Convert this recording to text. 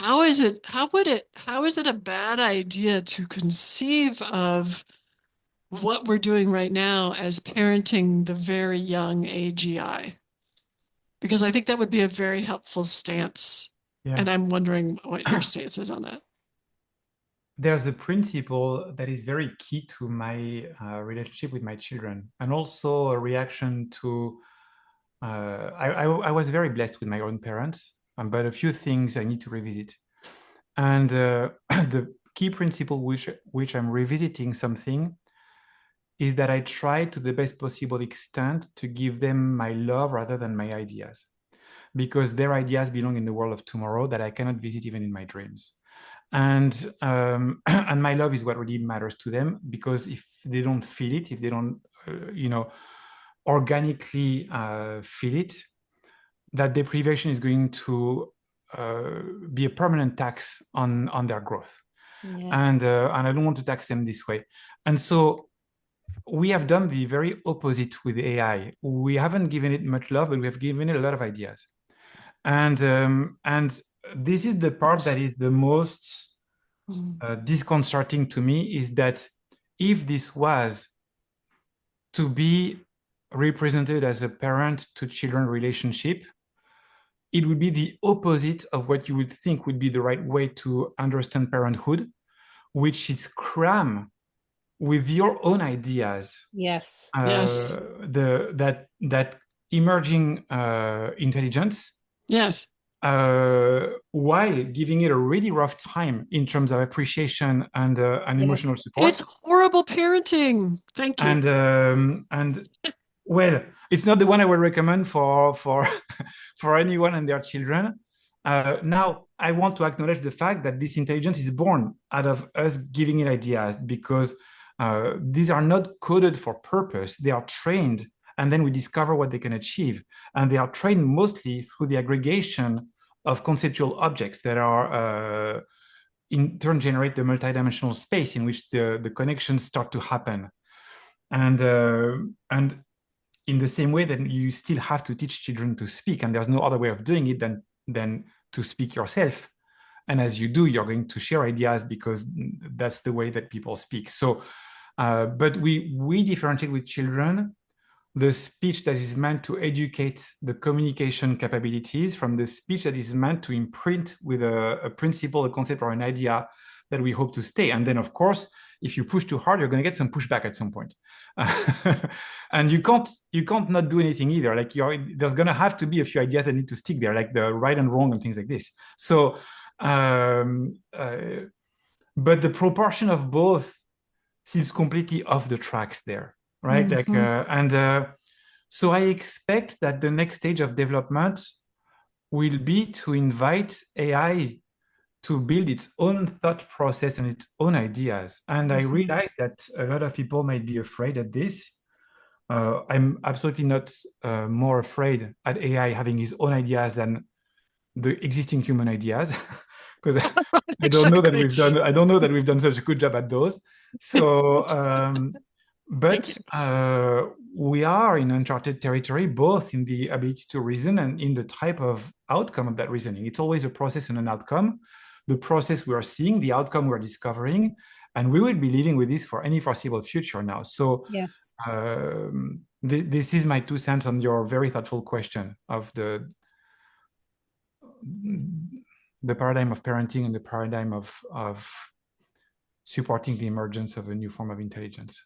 how is it a bad idea to conceive of what we're doing right now as parenting the very young AGI? Because I think that would be a very helpful stance. Yeah. And I'm wondering what your stance is on that. There's a principle that is very key to my relationship with my children, and also a reaction to. I was very blessed with my own parents, but a few things I need to revisit. And the key principle which I'm revisiting something is that I try to the best possible extent to give them my love rather than my ideas, because their ideas belong in the world of tomorrow that I cannot visit even in my dreams. And and my love is what really matters to them, because if they don't feel it, if they don't, organically feel it, that deprivation is going to be a permanent tax on their growth. Yes. And I don't want to tax them this way. And so we have done the very opposite with AI. We haven't given it much love, but we have given it a lot of ideas. And this is the part that is the most Mhm. disconcerting to me, is that if this was to be represented as a parent to children relationship, it would be the opposite of what you would think would be the right way to understand parenthood, which is cram with your own ideas, Yes. Yes. that emerging intelligence, Yes. while giving it a really rough time in terms of appreciation and emotional Yes. support. It's horrible parenting. Thank you. And well, it's not the one I would recommend for for anyone and their children. Now, I want to acknowledge the fact that this intelligence is born out of us giving it ideas, because these are not coded for purpose. They are trained, and then we discover what they can achieve. And they are trained mostly through the aggregation of conceptual objects that are in turn generate the multidimensional space in which the connections start to happen. And in the same way that you still have to teach children to speak, and there's no other way of doing it than to speak yourself. And as you do, you're going to share ideas, because that's the way that people speak. So, but we differentiate with children the speech that is meant to educate the communication capabilities from the speech that is meant to imprint with a principle, a concept, or an idea that we hope to stay. And then, of course, if you push too hard, you're going to get some pushback at some point. And you can't not do anything either. Like there's going to have to be a few ideas that need to stick there, like the right and wrong and things like this. So, um, uh, but the proportion of both seems completely off the tracks there, right? Like, Mhm. so I expect that the next stage of development will be to invite AI to build its own thought process and its own ideas. And I Mhm. realize that a lot of people might be afraid at this. I'm absolutely not more afraid at AI having its own ideas than the existing human ideas, because Exactly. I don't know that we've done such a good job at those. So, Thank but you. we are in uncharted territory, both in the ability to reason and in the type of outcome of that reasoning. It's always a process and an outcome. The process we are seeing, the outcome we're discovering, and we will be living with this for any foreseeable future now. So, Yes. this is my 2 cents on your very thoughtful question of the paradigm of parenting and the paradigm of supporting the emergence of a new form of intelligence.